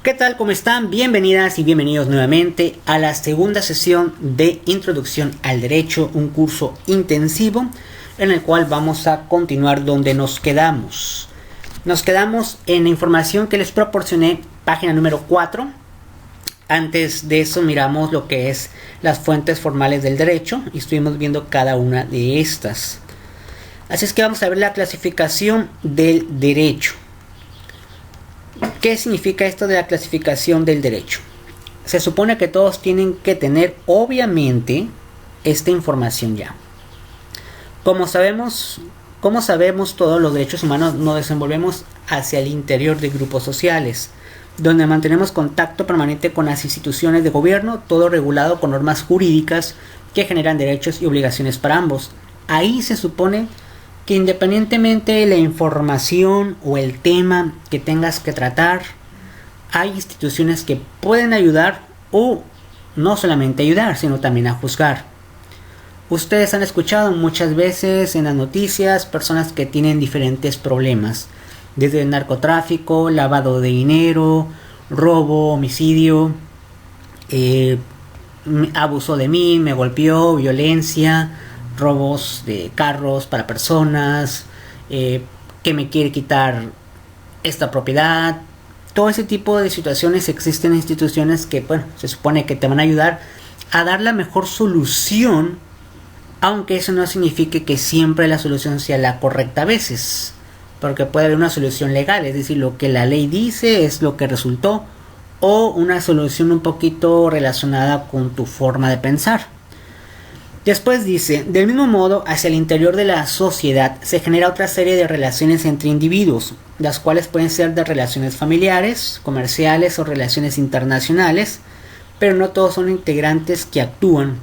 ¿Qué tal? ¿Cómo están? Bienvenidas y bienvenidos nuevamente a la segunda sesión de Introducción al Derecho, un curso intensivo en el cual vamos a continuar donde nos quedamos. Nos quedamos en la información que les proporcioné, página número 4. Antes de eso miramos lo que es las fuentes formales del derecho y estuvimos viendo cada una de estas. Así es que vamos a ver la clasificación del derecho. ¿Qué significa esto de la clasificación del derecho? Se supone que todos tienen que tener, obviamente, esta información ya. Como sabemos, todos los derechos humanos nos desenvolvemos hacia el interior de grupos sociales, donde mantenemos contacto permanente con las instituciones de gobierno, todo regulado con normas jurídicas que generan derechos y obligaciones para ambos. Ahí se supone que independientemente de la información o el tema que tengas que tratar, hay instituciones que pueden ayudar o no solamente ayudar, sino también a juzgar. Ustedes han escuchado muchas veces en las noticias personas que tienen diferentes problemas, desde el narcotráfico, lavado de dinero, robo, homicidio, abusó de mí, me golpeó, violencia, robos de carros para personas, que me quiere quitar esta propiedad. Todo ese tipo de situaciones existen en instituciones que, se supone que te van a ayudar a dar la mejor solución, aunque eso no signifique que siempre la solución sea la correcta a veces, porque puede haber una solución legal, es decir, lo que la ley dice es lo que resultó, o una solución un poquito relacionada con tu forma de pensar. Después dice, del mismo modo, hacia el interior de la sociedad se genera otra serie de relaciones entre individuos, las cuales pueden ser de relaciones familiares, comerciales o relaciones internacionales, pero no todos son integrantes que actúan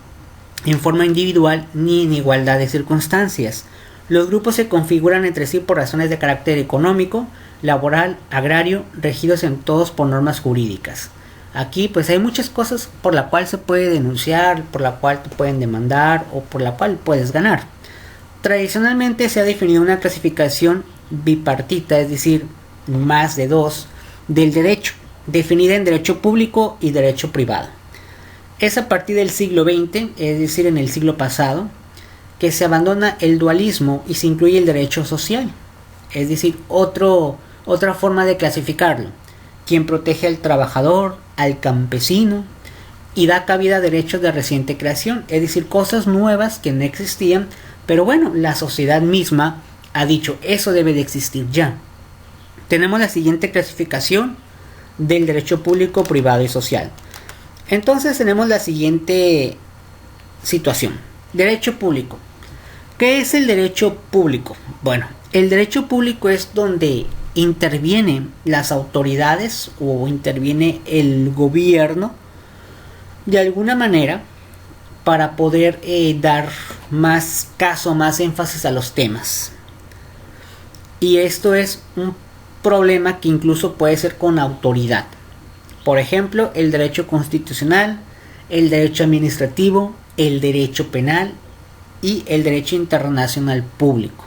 en forma individual ni en igualdad de circunstancias. Los grupos se configuran entre sí por razones de carácter económico, laboral, agrario, regidos en todos por normas jurídicas. Aquí pues hay muchas cosas por la cual se puede denunciar, por la cual te pueden demandar o por la cual puedes ganar. Tradicionalmente se ha definido una clasificación bipartita, es decir, más de dos, del derecho, definida en derecho público y derecho privado. Es a partir del siglo XX, es decir, en el siglo pasado, que se abandona el dualismo y se incluye el derecho social, es decir, otra forma de clasificarlo, quien protege al trabajador, al campesino y da cabida a derechos de reciente creación, es decir, cosas nuevas que no existían, pero la sociedad misma ha dicho eso debe de existir ya. Tenemos la siguiente clasificación del derecho público, privado y social. Entonces tenemos la siguiente situación. Derecho público. ¿Qué es el derecho público? Bueno, el derecho público es donde intervienen las autoridades o interviene el gobierno de alguna manera para poder dar más caso, más énfasis a los temas. Y esto es un problema que incluso puede ser con autoridad. Por ejemplo, el derecho constitucional, el derecho administrativo, el derecho penal y el derecho internacional público.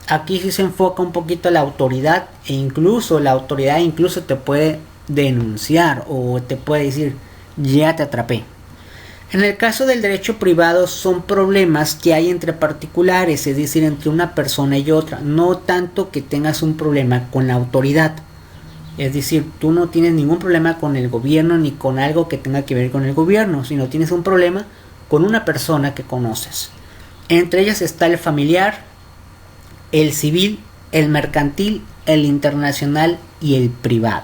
Aquí sí se enfoca un poquito la autoridad e incluso la autoridad te puede denunciar o te puede decir ya te atrapé. En el caso del derecho privado son problemas que hay entre particulares, es decir, entre una persona y otra, no tanto que tengas un problema con la autoridad. Es decir, tú no tienes ningún problema con el gobierno ni con algo que tenga que ver con el gobierno, sino tienes un problema con una persona que conoces. Entre ellas está el familiar, el civil, el mercantil, el internacional y el privado.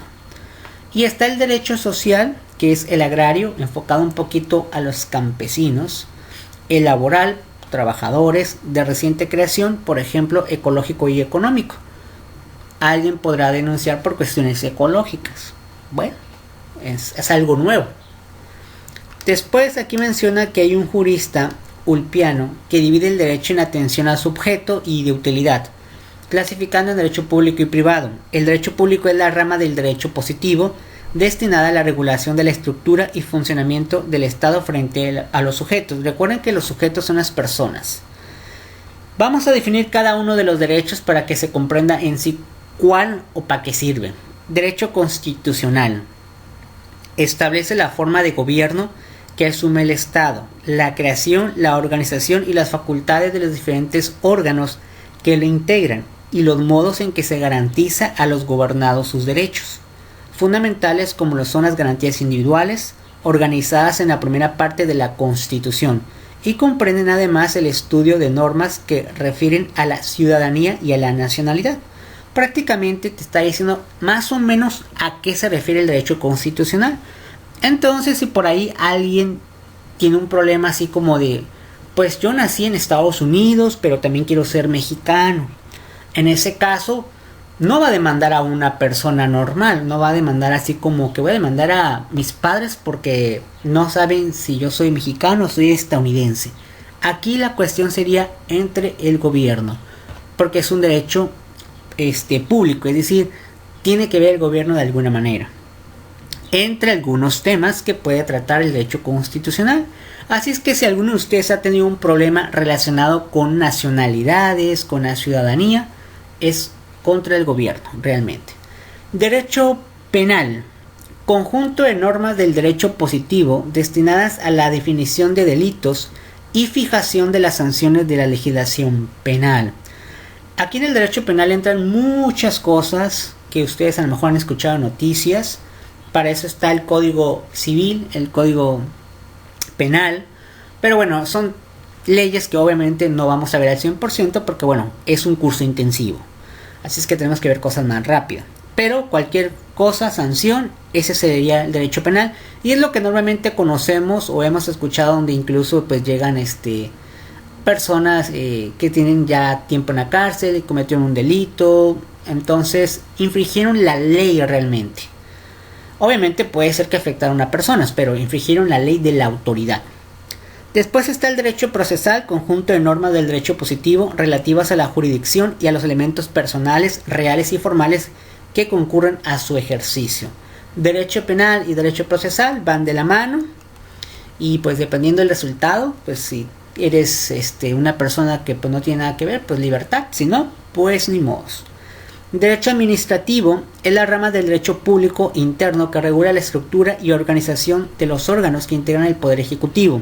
Y está el derecho social, que es el agrario, enfocado un poquito a los campesinos, el laboral, trabajadores de reciente creación, por ejemplo, ecológico y económico. Alguien podrá denunciar por cuestiones ecológicas. Es algo nuevo. Después aquí menciona que hay un jurista Ulpiano que divide el derecho en atención a su objeto y de utilidad, clasificando en derecho público y privado. El derecho público es la rama del derecho positivo destinada a la regulación de la estructura y funcionamiento del Estado frente a los sujetos. Recuerden que los sujetos son las personas. Vamos a definir cada uno de los derechos para que se comprenda en sí cuál o para qué sirve. Derecho constitucional. establece la forma de gobierno que asume el Estado, la creación, la organización y las facultades de los diferentes órganos que lo integran y los modos en que se garantiza a los gobernados sus derechos, fundamentales como lo son las garantías individuales, organizadas en la primera parte de la Constitución, y comprenden además el estudio de normas que refieren a la ciudadanía y a la nacionalidad. Prácticamente te está diciendo más o menos a qué se refiere el derecho constitucional. Entonces, si por ahí alguien tiene un problema así como de, pues yo nací en Estados Unidos, pero también quiero ser mexicano, en ese caso no va a demandar a una persona normal, no va a demandar así como que voy a demandar a mis padres porque no saben si yo soy mexicano o soy estadounidense. Aquí la cuestión sería entre el gobierno, porque es un derecho público, es decir, tiene que ver el gobierno de alguna manera, entre algunos temas que puede tratar el derecho constitucional. Así es que si alguno de ustedes ha tenido un problema relacionado con nacionalidades, con la ciudadanía, es contra el gobierno realmente. Derecho penal: conjunto de normas del derecho positivo destinadas a la definición de delitos y fijación de las sanciones de la legislación penal. Aquí en el derecho penal entran muchas cosas que ustedes a lo mejor han escuchado en noticias. Para eso está el Código Civil, el Código Penal. Pero bueno, son leyes que obviamente no vamos a ver al 100% porque bueno, es un curso intensivo. Así es que tenemos que ver cosas más rápidas. Pero cualquier cosa, sanción, ese sería el derecho penal. Y es lo que normalmente conocemos o hemos escuchado, donde incluso pues llegan personas que tienen ya tiempo en la cárcel y cometieron un delito. Entonces infringieron la ley realmente. Obviamente puede ser que afectaron a personas, pero infringieron la ley de la autoridad. Después está el derecho procesal, conjunto de normas del derecho positivo relativas a la jurisdicción y a los elementos personales, reales y formales que concurren a su ejercicio. Derecho penal y derecho procesal van de la mano y pues dependiendo del resultado, pues si eres una persona que pues no tiene nada que ver, pues libertad, si no, pues ni modos. Derecho administrativo es la rama del derecho público interno que regula la estructura y organización de los órganos que integran el Poder Ejecutivo,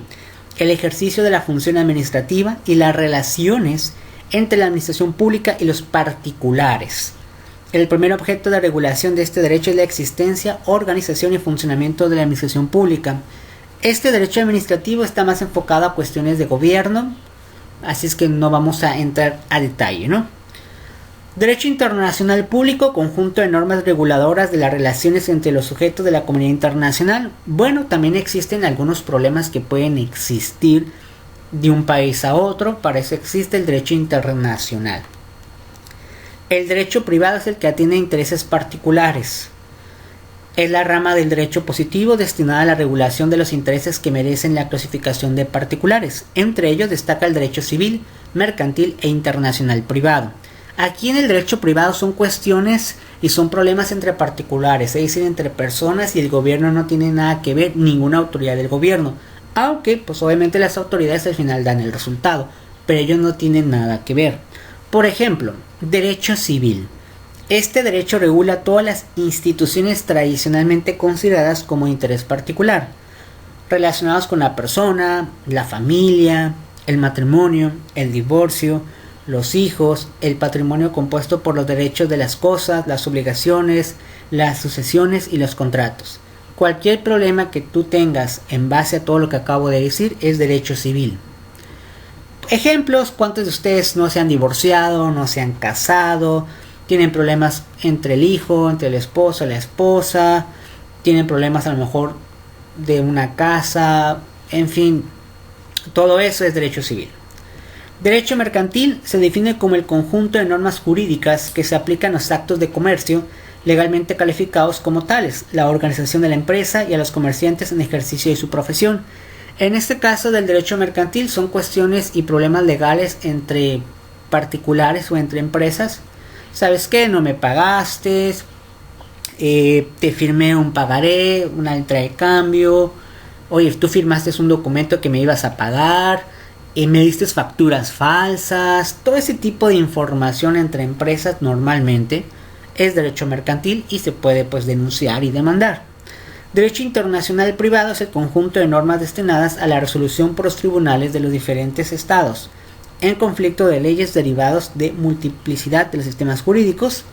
el ejercicio de la función administrativa y las relaciones entre la administración pública y los particulares. El primer objeto de regulación de este derecho es la existencia, organización y funcionamiento de la administración pública. Este derecho administrativo está más enfocado a cuestiones de gobierno, así es que no vamos a entrar a detalle, ¿no? Derecho internacional público, conjunto de normas reguladoras de las relaciones entre los sujetos de la comunidad internacional. Bueno, también existen algunos problemas que pueden existir de un país a otro, para eso existe el derecho internacional. El derecho privado es el que atiende a intereses particulares. Es la rama del derecho positivo destinada a la regulación de los intereses que merecen la clasificación de particulares. Entre ellos destaca el derecho civil, mercantil e internacional privado. Aquí en el derecho privado son cuestiones y son problemas entre particulares, es decir, entre personas, y el gobierno no tiene nada que ver, ninguna autoridad del gobierno. Aunque pues obviamente las autoridades al final dan el resultado, pero ellos no tienen nada que ver. Por ejemplo, derecho civil. Este derecho regula todas las instituciones tradicionalmente consideradas como de interés particular, relacionados con la persona, la familia, el matrimonio, el divorcio, los hijos, el patrimonio compuesto por los derechos de las cosas, las obligaciones, las sucesiones y los contratos. Cualquier problema que tú tengas en base a todo lo que acabo de decir es derecho civil. Ejemplos: ¿cuántos de ustedes no se han divorciado, no se han casado, tienen problemas entre el hijo, entre el esposo, la esposa, tienen problemas a lo mejor de una casa, en fin, todo eso es derecho civil. Derecho mercantil se define como el conjunto de normas jurídicas que se aplican a los actos de comercio legalmente calificados como tales, la organización de la empresa y a los comerciantes en ejercicio de su profesión. En este caso del derecho mercantil son cuestiones y problemas legales entre particulares o entre empresas. ¿Sabes qué? No me pagaste, te firmé un pagaré, una letra de cambio, oye, tú firmaste un documento que me ibas a pagar, me diste facturas falsas. Todo ese tipo de información entre empresas normalmente es derecho mercantil y se puede pues denunciar y demandar. Derecho internacional privado es el conjunto de normas destinadas a la resolución por los tribunales de los diferentes estados en conflicto de leyes derivados de multiplicidad de los sistemas jurídicos.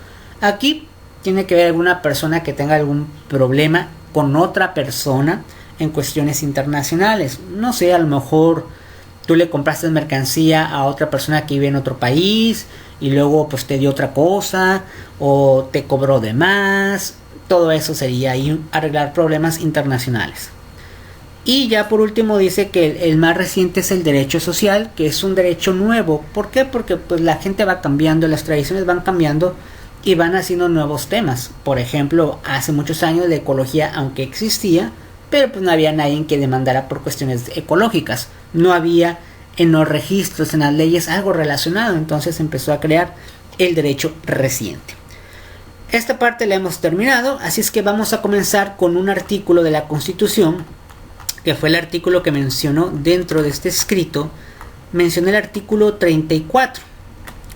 Aquí tiene que ver alguna persona que tenga algún problema con otra persona en cuestiones internacionales. No sé, a lo mejor tú le compraste mercancía a otra persona que vive en otro país y luego pues te dio otra cosa o te cobró de más. Todo eso sería ahí arreglar problemas internacionales. Y ya por último dice que el más reciente es el derecho social, que es un derecho nuevo. ¿Por qué? Porque pues la gente va cambiando, las tradiciones van cambiando y van haciendo nuevos temas. Por ejemplo, hace muchos años la ecología, aunque existía, pero pues no había nadie que demandara por cuestiones ecológicas. No había en los registros, en las leyes, algo relacionado. Entonces empezó a crear el derecho reciente. Esta parte la hemos terminado, así es que vamos a comenzar con un artículo de la Constitución, que fue el artículo que mencionó dentro de este escrito. Mencioné el artículo 34,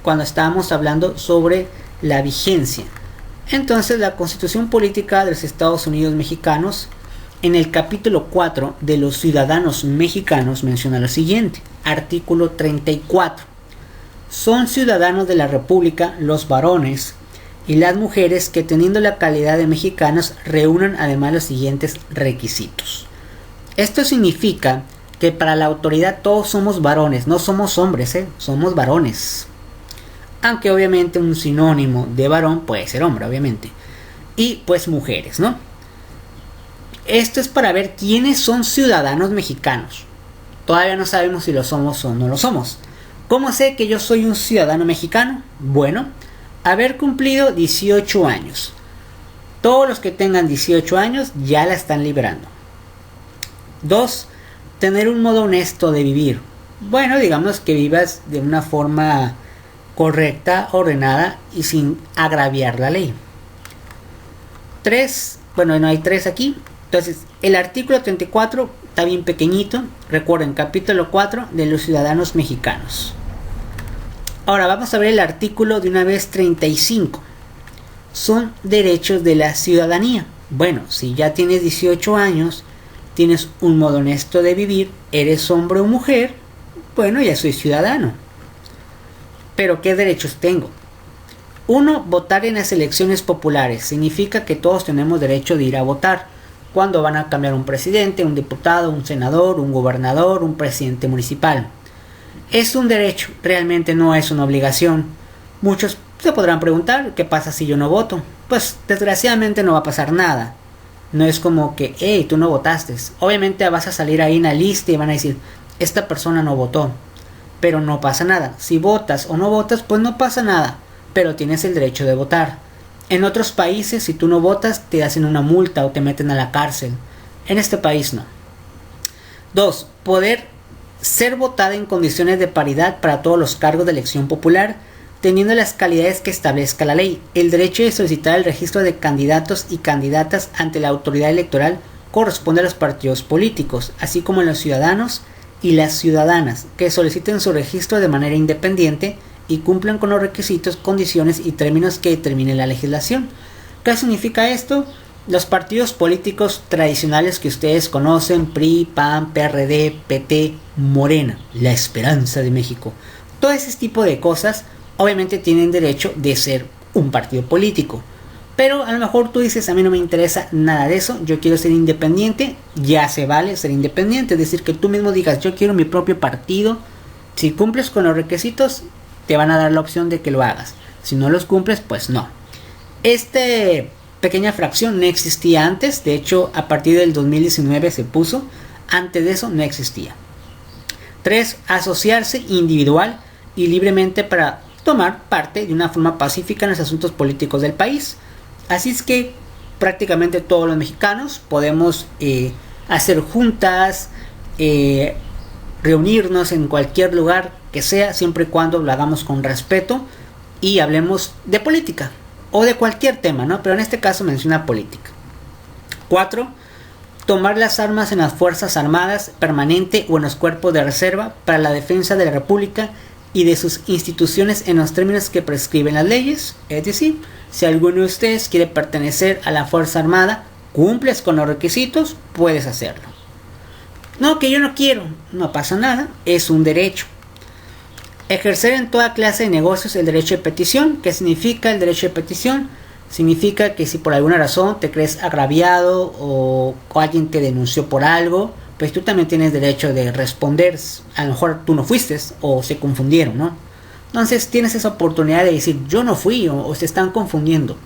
cuando estábamos hablando sobre la vigencia. Entonces, la Constitución Política de los Estados Unidos Mexicanos, en el capítulo 4 de los ciudadanos mexicanos, menciona lo siguiente. Artículo 34. Son ciudadanos de la República los varones y las mujeres que, teniendo la calidad de mexicanos, reúnan además los siguientes requisitos. Esto significa que para la autoridad todos somos varones, no somos hombres, somos varones. Aunque obviamente un sinónimo de varón puede ser hombre, obviamente. Y pues mujeres, ¿no? Esto es para ver quiénes son ciudadanos mexicanos. Todavía no sabemos si lo somos o no lo somos. ¿Cómo sé que yo soy un ciudadano mexicano? Bueno, haber cumplido 18 años. Todos los que tengan 18 años ya la están librando. 2. Tener un modo honesto de vivir. Bueno, digamos que vivas de una forma correcta, ordenada y sin agraviar la ley. 3. Bueno, no hay 3 aquí. Entonces, el artículo 34 está bien pequeñito. Recuerden, capítulo 4 de los ciudadanos mexicanos. Ahora vamos a ver el artículo de una vez 35. Son derechos de la ciudadanía. Bueno, si ya tienes 18 años, tienes un modo honesto de vivir, eres hombre o mujer, bueno, ya soy ciudadano. Pero ¿qué derechos tengo? 1. Votar en las elecciones populares. Significa que todos tenemos derecho de ir a votar cuando van a cambiar un presidente, un diputado, un senador, un gobernador, un presidente municipal. Es un derecho, realmente no es una obligación. Muchos se podrán preguntar, ¿qué pasa si yo no voto? Pues desgraciadamente no va a pasar nada. No es como que, hey, tú no votaste. Obviamente vas a salir ahí en la lista y van a decir, esta persona no votó. Pero no pasa nada. Si votas o no votas, pues no pasa nada. Pero tienes el derecho de votar. En otros países, si tú no votas, te hacen una multa o te meten a la cárcel. En este país no. 2. Poder ser votada en condiciones de paridad para todos los cargos de elección popular, teniendo las calidades que establezca la ley. El derecho de solicitar el registro de candidatos y candidatas ante la autoridad electoral corresponde a los partidos políticos, así como a los ciudadanos y las ciudadanas que soliciten su registro de manera independiente y cumplan con los requisitos, condiciones y términos que determine la legislación. ¿Qué significa esto? Los partidos políticos tradicionales que ustedes conocen, PRI, PAN, PRD, PT, Morena, La Esperanza de México, todo ese tipo de cosas obviamente tienen derecho de ser un partido político. Pero a lo mejor tú dices, a mí no me interesa nada de eso, yo quiero ser independiente. Ya se vale ser independiente, es decir, que tú mismo digas, yo quiero mi propio partido. Si cumples con los requisitos, te van a dar la opción de que lo hagas. Si no los cumples, pues no. Esta pequeña fracción no existía antes, de hecho a partir del 2019 se puso, antes de eso no existía. 3. Asociarse individual y libremente para tomar parte de una forma pacífica en los asuntos políticos del país. Así es que prácticamente todos los mexicanos podemos hacer juntas, reunirnos en cualquier lugar que sea, siempre y cuando lo hagamos con respeto y hablemos de política o de cualquier tema, ¿no? Pero en este caso menciona política. 4. Tomar las armas en las Fuerzas Armadas permanente o en los cuerpos de reserva para la defensa de la República y de sus instituciones en los términos que prescriben las leyes. Es decir, si alguno de ustedes quiere pertenecer a la Fuerza Armada, cumples con los requisitos, puedes hacerlo. No, que yo no quiero, no pasa nada, es un derecho. Ejercer en toda clase de negocios el derecho de petición. ¿Qué significa el derecho de petición? Significa que si por alguna razón te crees agraviado o alguien te denunció por algo, pues tú también tienes derecho de responder. A lo mejor tú no fuiste o se confundieron, ¿no? Entonces tienes esa oportunidad de decir yo no fui o se están confundiendo.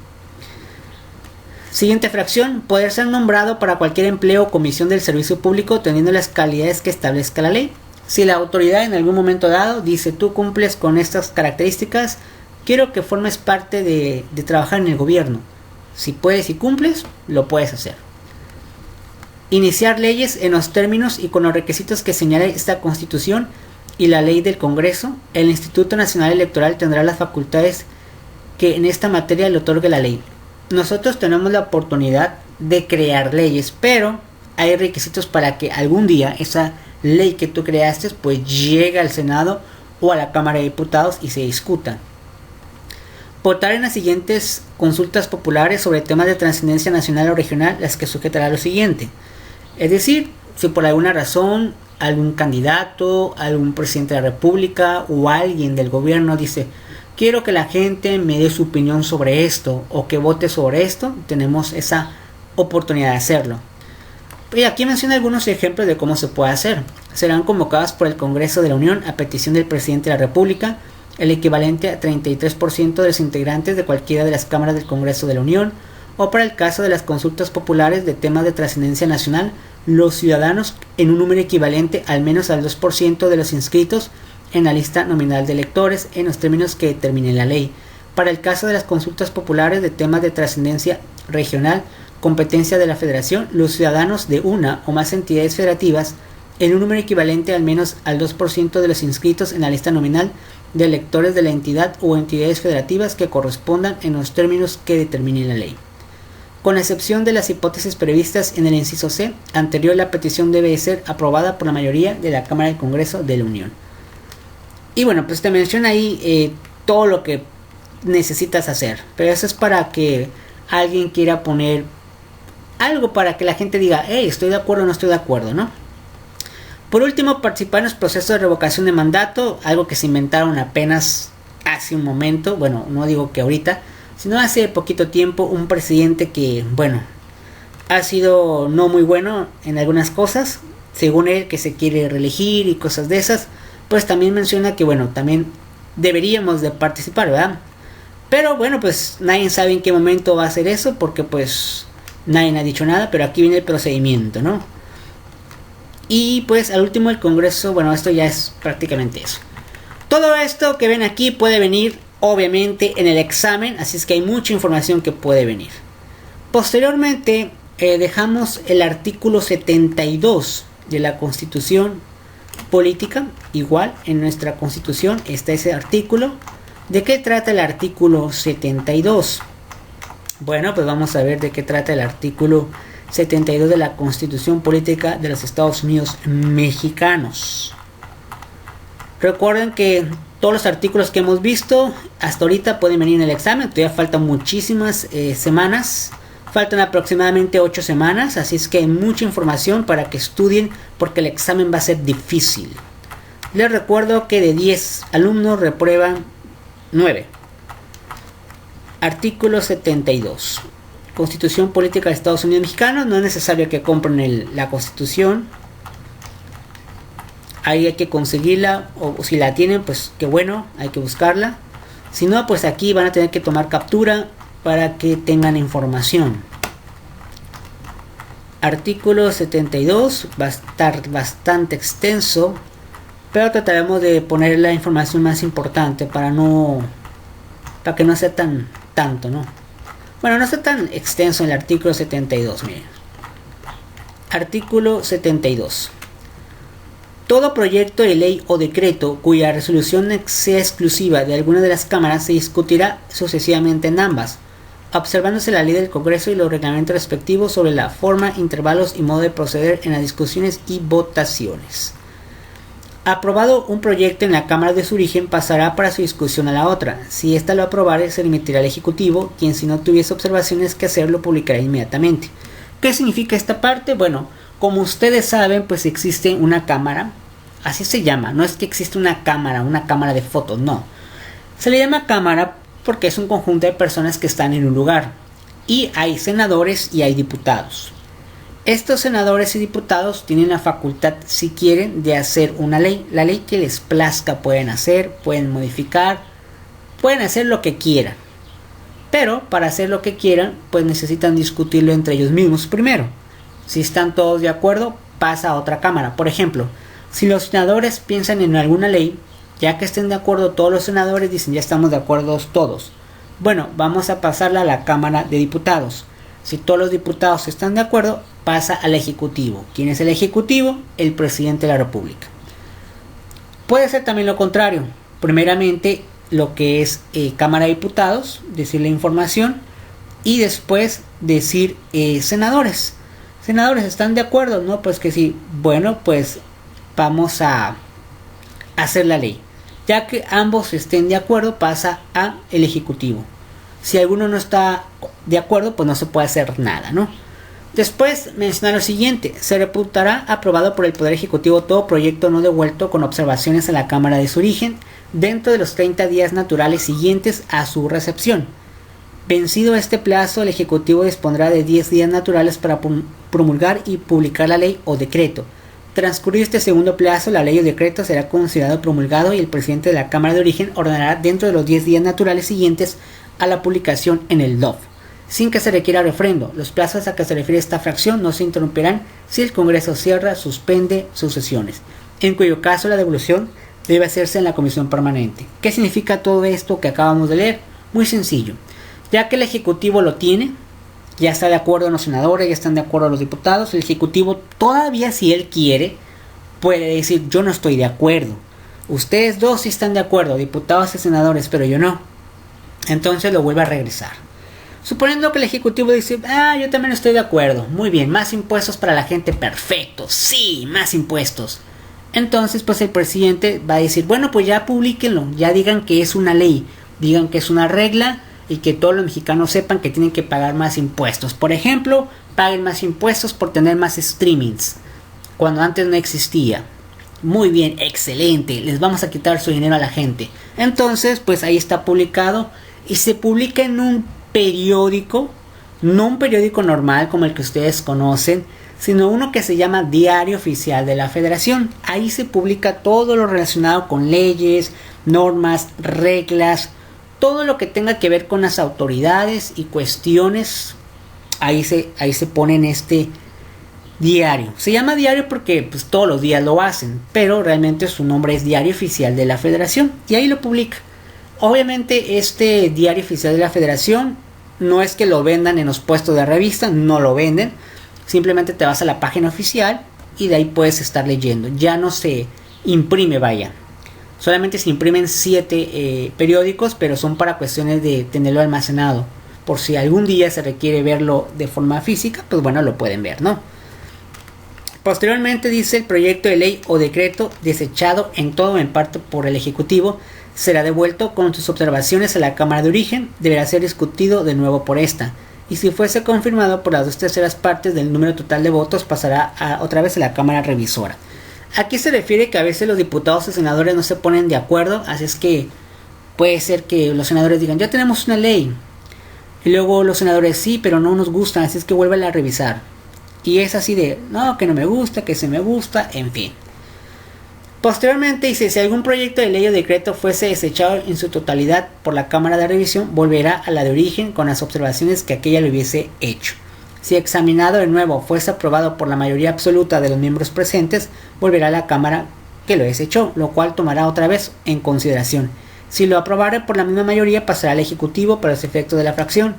Siguiente fracción, poder ser nombrado para cualquier empleo o comisión del servicio público teniendo las calidades que establezca la ley. Si la autoridad en algún momento dado dice tú cumples con estas características, quiero que formes parte de trabajar en el gobierno. Si puedes y cumples, lo puedes hacer. Iniciar leyes en los términos y con los requisitos que señala esta Constitución y la ley del Congreso. El Instituto Nacional Electoral tendrá las facultades que en esta materia le otorgue la ley. Nosotros tenemos la oportunidad de crear leyes, pero hay requisitos para que algún día esa ley que tú creaste pues llegue al Senado o a la Cámara de Diputados y se discuta. Votar en las siguientes consultas populares sobre temas de trascendencia nacional o regional, las que sujetará lo siguiente. Es decir, si por alguna razón algún candidato, algún presidente de la República o alguien del gobierno dice quiero que la gente me dé su opinión sobre esto o que vote sobre esto, tenemos esa oportunidad de hacerlo. Y aquí menciona algunos ejemplos de cómo se puede hacer. Serán convocadas por el Congreso de la Unión a petición del Presidente de la República, el equivalente a 33% de los integrantes de cualquiera de las cámaras del Congreso de la Unión, o para el caso de las consultas populares de temas de trascendencia nacional, los ciudadanos en un número equivalente al menos al 2% de los inscritos en la lista nominal de electores en los términos que determine la ley. Para el caso de las consultas populares de temas de trascendencia regional, competencia de la Federación, los ciudadanos de una o más entidades federativas en un número equivalente al menos al 2% de los inscritos en la lista nominal de electores de la entidad o entidades federativas que correspondan en los términos que determine la ley. Con excepción de las hipótesis previstas en el inciso C, anterior la petición debe ser aprobada por la mayoría de la Cámara del Congreso de la Unión. Y bueno, pues te menciona ahí todo lo que necesitas hacer, pero eso es para que alguien quiera poner algo para que la gente diga, hey, estoy de acuerdo o no estoy de acuerdo, ¿no? Por último, participar en los procesos de revocación de mandato, algo que se inventaron apenas hace un momento, bueno, no digo que ahorita, sino hace poquito tiempo, un presidente que, bueno, ha sido no muy bueno en algunas cosas, según él que se quiere reelegir y cosas de esas, pues también menciona que, bueno, también deberíamos de participar, ¿verdad? Pero bueno, pues nadie sabe en qué momento va a hacer eso, porque pues nadie ha dicho nada, pero aquí viene el procedimiento, ¿no? Y pues al último el Congreso, bueno, esto ya es prácticamente eso. Todo esto que ven aquí puede venir obviamente en el examen, así es que hay mucha información que puede venir. Posteriormente dejamos el artículo 72 de la Constitución Política, igual en nuestra Constitución está ese artículo. ¿De qué trata el artículo 72? Bueno, pues vamos a ver de qué trata el artículo 72 de la Constitución Política de los Estados Unidos Mexicanos. Recuerden que todos los artículos que hemos visto hasta ahorita pueden venir en el examen. Todavía faltan muchísimas semanas. Faltan aproximadamente 8 semanas. Así es que hay mucha información para que estudien, porque el examen va a ser difícil. Les recuerdo que de 10 alumnos reprueban 9. Artículo 72. Constitución Política de Estados Unidos Mexicanos. No es necesario que compren la Constitución. Ahí hay que conseguirla, o si la tienen, pues qué bueno, hay que buscarla. Si no, pues aquí van a tener que tomar captura para que tengan información. Artículo 72 va a estar bastante extenso, pero trataremos de poner la información más importante para que no sea tanto, ¿no? Bueno, no sea tan extenso el artículo 72, miren. Artículo 72. Todo proyecto de ley o decreto cuya resolución sea exclusiva de alguna de las cámaras se discutirá sucesivamente en ambas, observándose la ley del Congreso y los reglamentos respectivos sobre la forma, intervalos y modo de proceder en las discusiones y votaciones. Aprobado un proyecto en la Cámara de su origen, pasará para su discusión a la otra. Si ésta lo aprobare, se remitirá al Ejecutivo, quien si no tuviese observaciones que hacer lo publicará inmediatamente. ¿Qué significa esta parte? Bueno, como ustedes saben, pues existe una cámara, así se llama, no es que existe una cámara de fotos, no. Se le llama cámara porque es un conjunto de personas que están en un lugar. Y hay senadores y hay diputados. Estos senadores y diputados tienen la facultad, si quieren, de hacer una ley. La ley que les plazca pueden hacer, pueden modificar, pueden hacer lo que quieran. Pero para hacer lo que quieran, pues necesitan discutirlo entre ellos mismos primero. Si están todos de acuerdo, pasa a otra cámara. Por ejemplo, si los senadores piensan en alguna ley, ya que estén de acuerdo todos los senadores, dicen ya estamos de acuerdo todos. Bueno, vamos a pasarla a la Cámara de Diputados. Si todos los diputados están de acuerdo, pasa al Ejecutivo. ¿Quién es el Ejecutivo? El Presidente de la República. Puede ser también lo contrario. Primeramente, lo que es Cámara de Diputados, decir la información, y después decir senadores. Senadores, ¿están de acuerdo? No, pues que sí. Bueno, pues vamos a hacer la ley. Ya que ambos estén de acuerdo, pasa a el Ejecutivo. Si alguno no está de acuerdo, pues no se puede hacer nada, ¿no? Después menciona lo siguiente: se reputará aprobado por el Poder Ejecutivo todo proyecto no devuelto con observaciones a la Cámara de su origen dentro de los 30 días naturales siguientes a su recepción. Vencido este plazo, el Ejecutivo dispondrá de 10 días naturales para promulgar y publicar la ley o decreto. Transcurrido este segundo plazo, la ley o decreto será considerado promulgado y el presidente de la Cámara de Origen ordenará dentro de los 10 días naturales siguientes a la publicación en el DOF, sin que se requiera refrendo. Los plazos a que se refiere esta fracción no se interrumpirán si el Congreso cierra, suspende sus sesiones, en cuyo caso la devolución debe hacerse en la comisión permanente. ¿Qué significa todo esto que acabamos de leer? Muy sencillo. Ya que el Ejecutivo lo tiene, ya está de acuerdo los senadores, ya están de acuerdo los diputados, el Ejecutivo todavía, si él quiere, puede decir yo no estoy de acuerdo. Ustedes dos sí están de acuerdo, diputados y senadores, pero yo no. Entonces lo vuelve a regresar. Suponiendo que el Ejecutivo dice, yo también estoy de acuerdo, muy bien, más impuestos para la gente, perfecto, sí, más impuestos. Entonces pues el presidente va a decir, bueno, pues ya publíquenlo, ya digan que es una ley, digan que es una regla y que todos los mexicanos sepan que tienen que pagar más impuestos. Por ejemplo, paguen más impuestos por tener más streamings, cuando antes no existía. Muy bien, excelente, les vamos a quitar su dinero a la gente. Entonces pues ahí está publicado y se publica en un periódico, no un periódico normal como el que ustedes conocen, sino uno que se llama Diario Oficial de la Federación. Ahí se publica todo lo relacionado con leyes, normas, reglas, todo lo que tenga que ver con las autoridades y cuestiones. Ahí se pone en este diario. Se llama diario porque pues todos los días lo hacen, pero realmente su nombre es Diario Oficial de la Federación y ahí lo publica. Obviamente este Diario Oficial de la Federación no es que lo vendan en los puestos de revista, no lo venden, simplemente te vas a la página oficial y de ahí puedes estar leyendo. Ya no se imprime, vaya, solamente se imprimen 7 periódicos, pero son para cuestiones de tenerlo almacenado, por si algún día se requiere verlo de forma física, pues bueno, lo pueden ver, ¿no? Posteriormente dice: el proyecto de ley o decreto desechado en todo o en parte por el Ejecutivo será devuelto con sus observaciones a la Cámara de Origen, deberá ser discutido de nuevo por esta, y si fuese confirmado por las 2/3 partes del número total de votos, pasará otra vez a la Cámara Revisora. Aquí se refiere que a veces los diputados y senadores no se ponen de acuerdo, así es que puede ser que los senadores digan, ya tenemos una ley, y luego los senadores, sí, pero no nos gustan, así es que vuélvela a revisar. Y es así de, no, que no me gusta, que se me gusta, en fin. Posteriormente dice, si algún proyecto de ley o decreto fuese desechado en su totalidad por la Cámara de Revisión, volverá a la de origen con las observaciones que aquella le hubiese hecho. Si examinado de nuevo fuese aprobado por la mayoría absoluta de los miembros presentes, volverá a la Cámara que lo desechó, lo cual tomará otra vez en consideración. Si lo aprobara por la misma mayoría, pasará al Ejecutivo para los efectos de la fracción,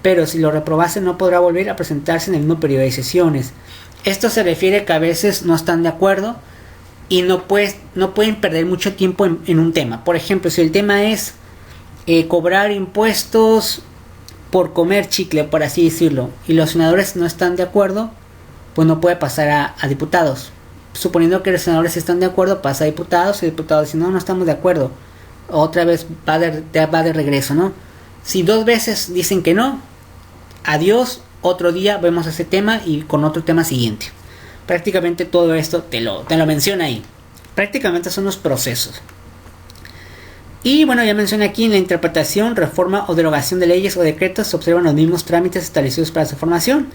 pero si lo reprobase no podrá volver a presentarse en el mismo periodo de sesiones. Esto se refiere que a veces no están de acuerdo y no pueden perder mucho tiempo en un tema. Por ejemplo, si el tema es cobrar impuestos por comer chicle, por así decirlo, y los senadores no están de acuerdo, pues no puede pasar a diputados. Suponiendo que los senadores están de acuerdo, pasa a diputados, y diputados dicen, no estamos de acuerdo, otra vez va de regreso, ¿no? Si 2 veces dicen que no, adiós, otro día vemos ese tema y con otro tema siguiente. Prácticamente todo esto te lo menciona ahí. Prácticamente son los procesos. Y bueno, ya mencioné aquí, en la interpretación, reforma o derogación de leyes o decretos se observan los mismos trámites establecidos para su formación.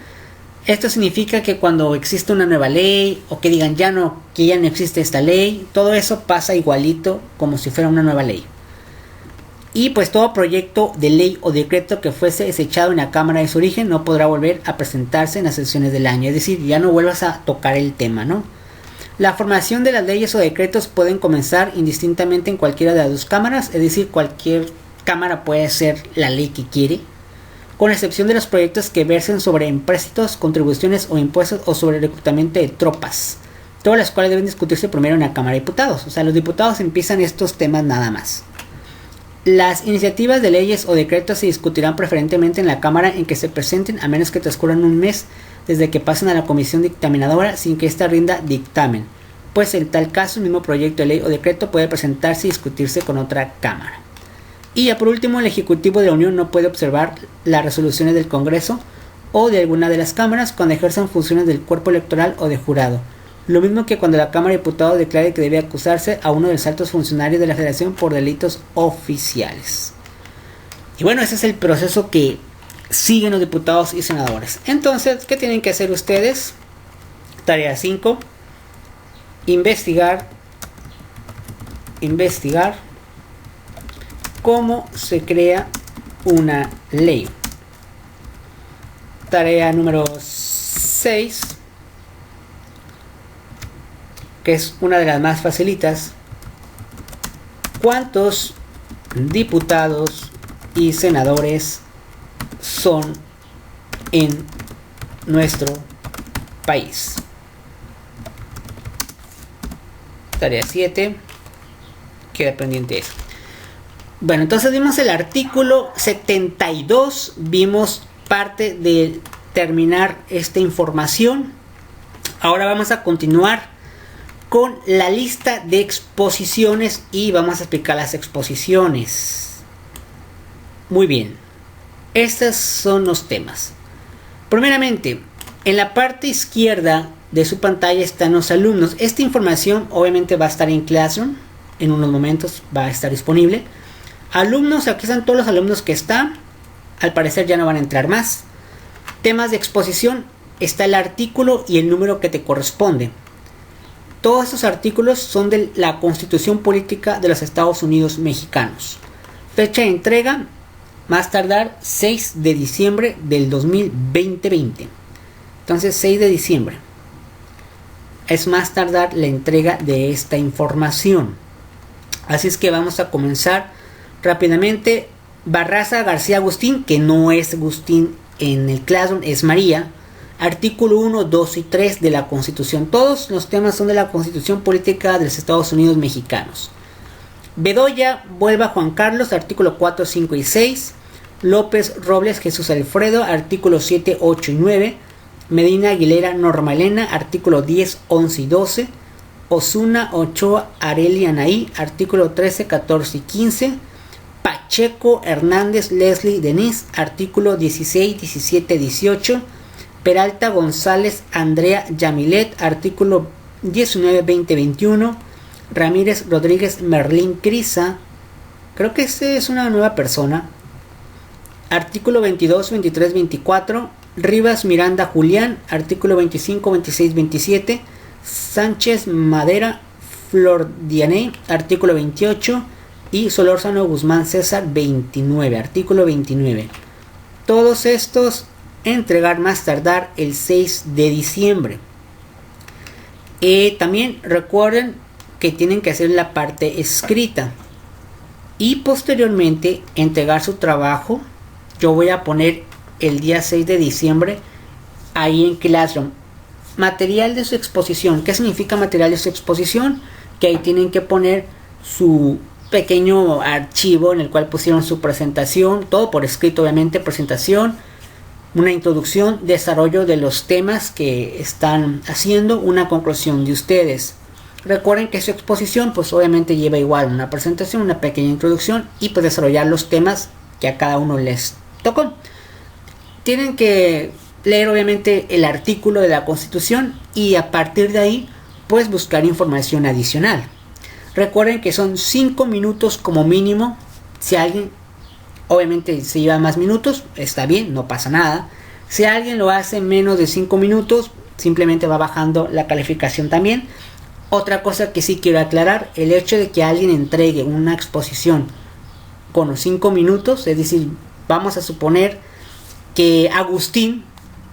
Esto significa que cuando existe una nueva ley o que digan que ya no existe esta ley, todo eso pasa igualito como si fuera una nueva ley. Y pues todo proyecto de ley o decreto que fuese desechado en la Cámara de su origen no podrá volver a presentarse en las sesiones del año. Es decir, ya no vuelvas a tocar el tema, ¿no? La formación de las leyes o decretos pueden comenzar indistintamente en cualquiera de las dos cámaras. Es decir, cualquier cámara puede hacer la ley que quiere, con excepción de los proyectos que versen sobre empréstitos, contribuciones o impuestos o sobre el reclutamiento de tropas, todas las cuales deben discutirse primero en la Cámara de Diputados. O sea, los diputados empiezan estos temas nada más. Las iniciativas de leyes o decretos se discutirán preferentemente en la Cámara en que se presenten, a menos que transcurran un mes desde que pasen a la comisión dictaminadora sin que ésta rinda dictamen, pues en tal caso el mismo proyecto de ley o decreto puede presentarse y discutirse con otra Cámara. Y ya por último, el Ejecutivo de la Unión no puede observar las resoluciones del Congreso o de alguna de las cámaras cuando ejerzan funciones del cuerpo electoral o de jurado. Lo mismo que cuando la Cámara de Diputados declare que debe acusarse a uno de los altos funcionarios de la Federación por delitos oficiales. Y bueno, ese es el proceso que siguen los diputados y senadores. Entonces, ¿qué tienen que hacer ustedes? Tarea 5. Investigar cómo se crea una ley. Tarea número 6, que es una de las más facilitas. ¿Cuántos diputados y senadores son en nuestro país? Tarea 7. Queda pendiente eso. Bueno, entonces vimos el artículo 72. Vimos parte de terminar esta información. Ahora vamos a continuar con la lista de exposiciones y vamos a explicar las exposiciones. Muy bien. Estos son los temas. Primeramente, en la parte izquierda de su pantalla están los alumnos. Esta información obviamente va a estar en Classroom. En unos momentos va a estar disponible. Alumnos, aquí están todos los alumnos que están. Al parecer ya no van a entrar más. Temas de exposición. Está el artículo y el número que te corresponde. Todos estos artículos son de la Constitución Política de los Estados Unidos Mexicanos. Fecha de entrega, más tardar 6 de diciembre del 2020. Entonces 6 de diciembre es más tardar la entrega de esta información. Así es que vamos a comenzar rápidamente. Barraza García Agustín, que no es Agustín en el Classroom, es María. Artículo 1, 2 y 3 de la Constitución. Todos los temas son de la Constitución Política de los Estados Unidos Mexicanos. Bedoya Vuelva Juan Carlos, artículo 4, 5 y 6. López Robles Jesús Alfredo, artículos 7, 8 y 9. Medina Aguilera Norma Elena, artículo 10, 11 y 12. Osuna Ochoa Areli Anaí, artículo 13, 14 y 15. Pacheco Hernández Leslie Denise, artículo 16, 17, 18. Peralta González Andrea Yamilet, artículo 19, 20, 21. Ramírez Rodríguez Merlín Crisa, creo que este es una nueva persona. Artículo 22, 23, 24. Rivas Miranda Julián, artículo 25, 26, 27. Sánchez Madera Flor Diané, artículo 28. Y Solórzano Guzmán César, 29, artículo 29. Todos estos entregar más tardar el 6 de diciembre. También recuerden que tienen que hacer la parte escrita y posteriormente entregar su trabajo. Yo voy a poner el día 6 de diciembre ahí en Classroom. Material de su exposición. ¿Qué significa material de su exposición? Que ahí tienen que poner su pequeño archivo en el cual pusieron su presentación, todo por escrito obviamente, presentación, una introducción, desarrollo de los temas que están haciendo, una conclusión de ustedes. Recuerden que su exposición pues obviamente lleva igual una presentación, una pequeña introducción y pues desarrollar los temas que a cada uno les tocó. Tienen que leer obviamente el artículo de la Constitución y a partir de ahí pues buscar información adicional. Recuerden que son 5 minutos como mínimo. Si alguien obviamente se lleva más minutos, está bien, no pasa nada. Si alguien lo hace en menos de 5 minutos, simplemente va bajando la calificación también. Otra cosa que sí quiero aclarar, el hecho de que alguien entregue una exposición con los 5 minutos, es decir, vamos a suponer que Agustín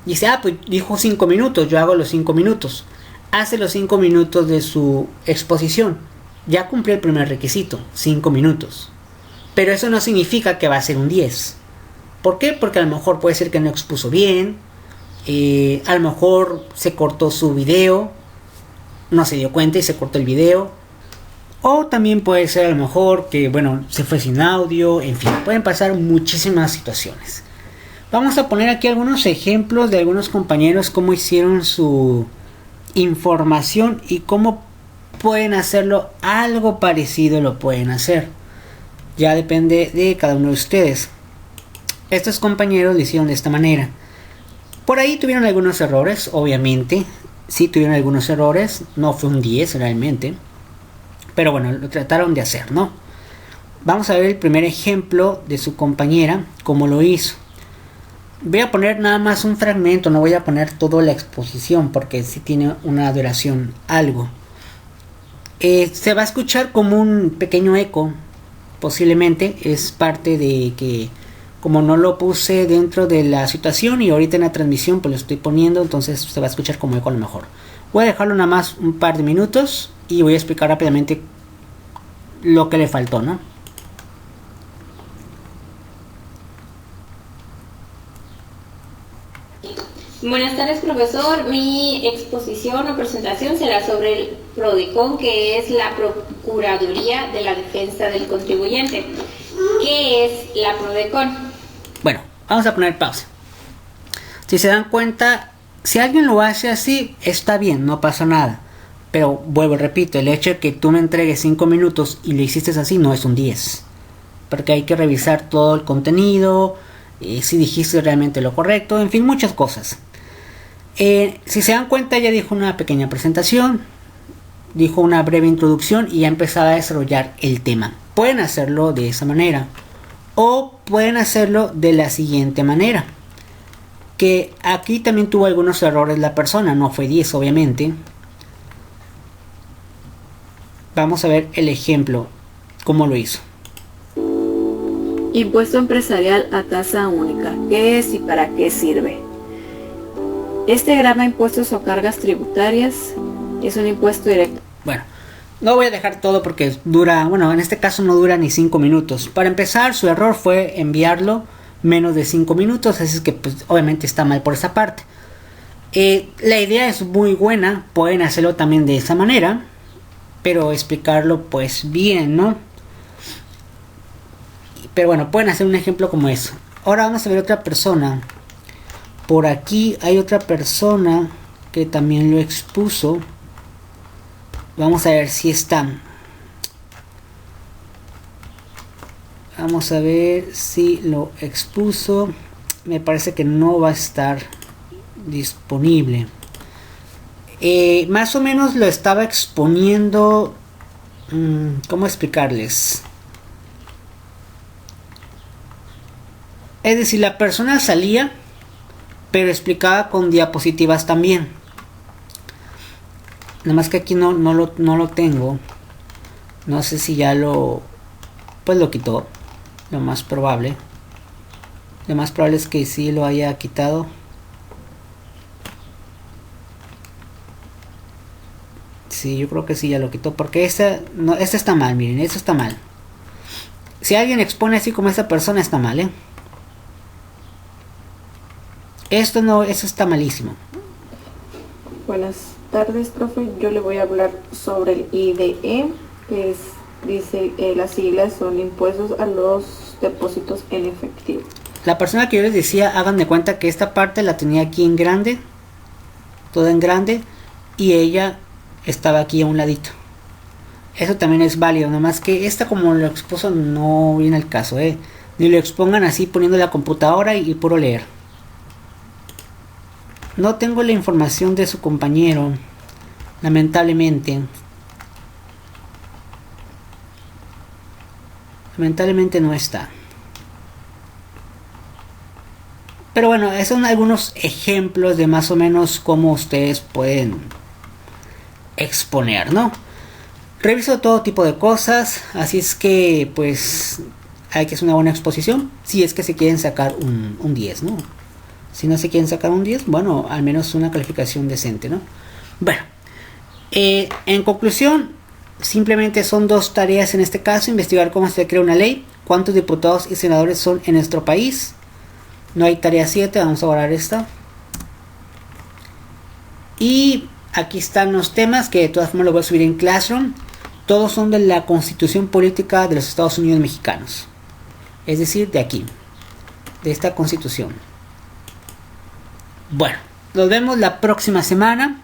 dice, pues dijo 5 minutos, yo hago los 5 minutos. Hace los 5 minutos de su exposición. Ya cumplió el primer requisito, 5 minutos. Pero eso no significa que va a ser un 10. ¿Por qué? Porque a lo mejor puede ser que no expuso bien, a lo mejor se cortó su video, no se dio cuenta y se cortó el video. O también puede ser a lo mejor que, se fue sin audio, en fin, pueden pasar muchísimas situaciones. Vamos a poner aquí algunos ejemplos de algunos compañeros, cómo hicieron su información y cómo pueden hacerlo. Algo parecido lo pueden hacer. Ya depende de cada uno de ustedes. Estos compañeros lo hicieron de esta manera. Por ahí tuvieron algunos errores, obviamente. Sí tuvieron algunos errores. No fue un 10 realmente. Pero bueno, lo trataron de hacer, ¿no? Vamos a ver el primer ejemplo de su compañera, cómo lo hizo. Voy a poner nada más un fragmento, no voy a poner toda la exposición porque sí tiene una duración algo. Se va a escuchar como un pequeño eco, posiblemente es parte de que como no lo puse dentro de la situación y ahorita en la transmisión pues lo estoy poniendo, entonces se va a escuchar como eco a lo mejor. Voy a dejarlo nada más un par de minutos y voy a explicar rápidamente lo que le faltó, ¿no? Buenas tardes, profesor. Mi exposición o presentación será sobre el PRODECON, que es la Procuraduría de la Defensa del Contribuyente. ¿Qué es la PRODECON? Bueno, vamos a poner pausa. Si se dan cuenta, si alguien lo hace así, está bien, no pasa nada. Pero vuelvo, repito, el hecho de que tú me entregues 5 minutos y lo hiciste así no es un 10. Porque hay que revisar todo el contenido, si dijiste realmente lo correcto, en fin, muchas cosas. Si se dan cuenta, ya dijo una pequeña presentación, dijo una breve introducción y ya empezaba a desarrollar el tema. Pueden hacerlo de esa manera o pueden hacerlo de la siguiente manera. Que aquí también tuvo algunos errores la persona, no fue 10 obviamente. Vamos a ver el ejemplo, cómo lo hizo. Impuesto empresarial a tasa única. ¿Qué es y para qué sirve? Este grava impuestos o cargas tributarias. Es un impuesto directo. Bueno, no voy a dejar todo porque dura, en este caso no dura ni 5 minutos. Para empezar, su error fue enviarlo menos de 5 minutos, así es que pues obviamente está mal por esa parte. La idea es muy buena, pueden hacerlo también de esa manera, pero explicarlo pues bien, ¿no? Pero bueno, pueden hacer un ejemplo como eso. Ahora vamos a ver otra persona. Por aquí hay otra persona que también lo expuso. Vamos a ver si está. Vamos a ver si lo expuso. Me parece que no va a estar disponible. Más o menos lo estaba exponiendo. ¿Cómo explicarles? Es decir, la persona salía, pero explicaba con diapositivas también. Nada más que aquí no lo tengo. No sé si ya lo quitó. Lo más probable. Lo más probable es que sí lo haya quitado. Sí, yo creo que sí ya lo quitó. Porque este está mal, miren, esto está mal. Si alguien expone así como esta persona, está mal, ¿eh? Eso está malísimo. Buenas tardes, profe. Yo le voy a hablar sobre el IDE, que dice las siglas son impuestos a los depósitos en efectivo. La persona que yo les decía, hagan de cuenta que esta parte la tenía aquí en grande, toda en grande, y ella estaba aquí a un ladito. Eso también es válido, nada más que esta como lo expuso no viene al caso, ni lo expongan así poniendo la computadora y puro leer. No tengo la información de su compañero, lamentablemente. Lamentablemente no está. Pero bueno, esos son algunos ejemplos de más o menos cómo ustedes pueden exponer, ¿no? Reviso todo tipo de cosas, así es que pues hay que hacer una buena exposición si es que se quieren sacar un 10, ¿no? Si no se quieren sacar un 10, bueno, al menos una calificación decente, ¿no? Bueno, en conclusión, simplemente son dos tareas en este caso: investigar cómo se crea una ley, cuántos diputados y senadores son en nuestro país. No hay tarea 7, vamos a borrar esta. Y aquí están los temas que de todas formas los voy a subir en Classroom. Todos son de la Constitución Política de los Estados Unidos Mexicanos. Es decir, de aquí, de esta Constitución. Bueno, nos vemos la próxima semana.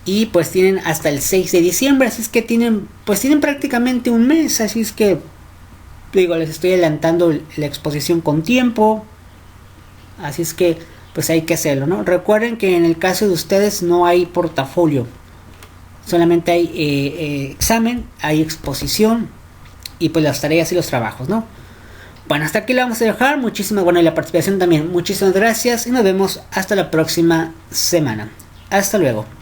Y pues tienen hasta el 6 de diciembre. Así es que tienen prácticamente un mes. Así es que digo, les estoy adelantando la exposición con tiempo. Así es que pues hay que hacerlo, ¿no? Recuerden que en el caso de ustedes no hay portafolio. Solamente hay examen, hay exposición y pues las tareas y los trabajos, ¿no? Bueno, hasta aquí lo vamos a dejar. Muchísimas, bueno, y la participación también. Muchísimas gracias y nos vemos hasta la próxima semana. Hasta luego.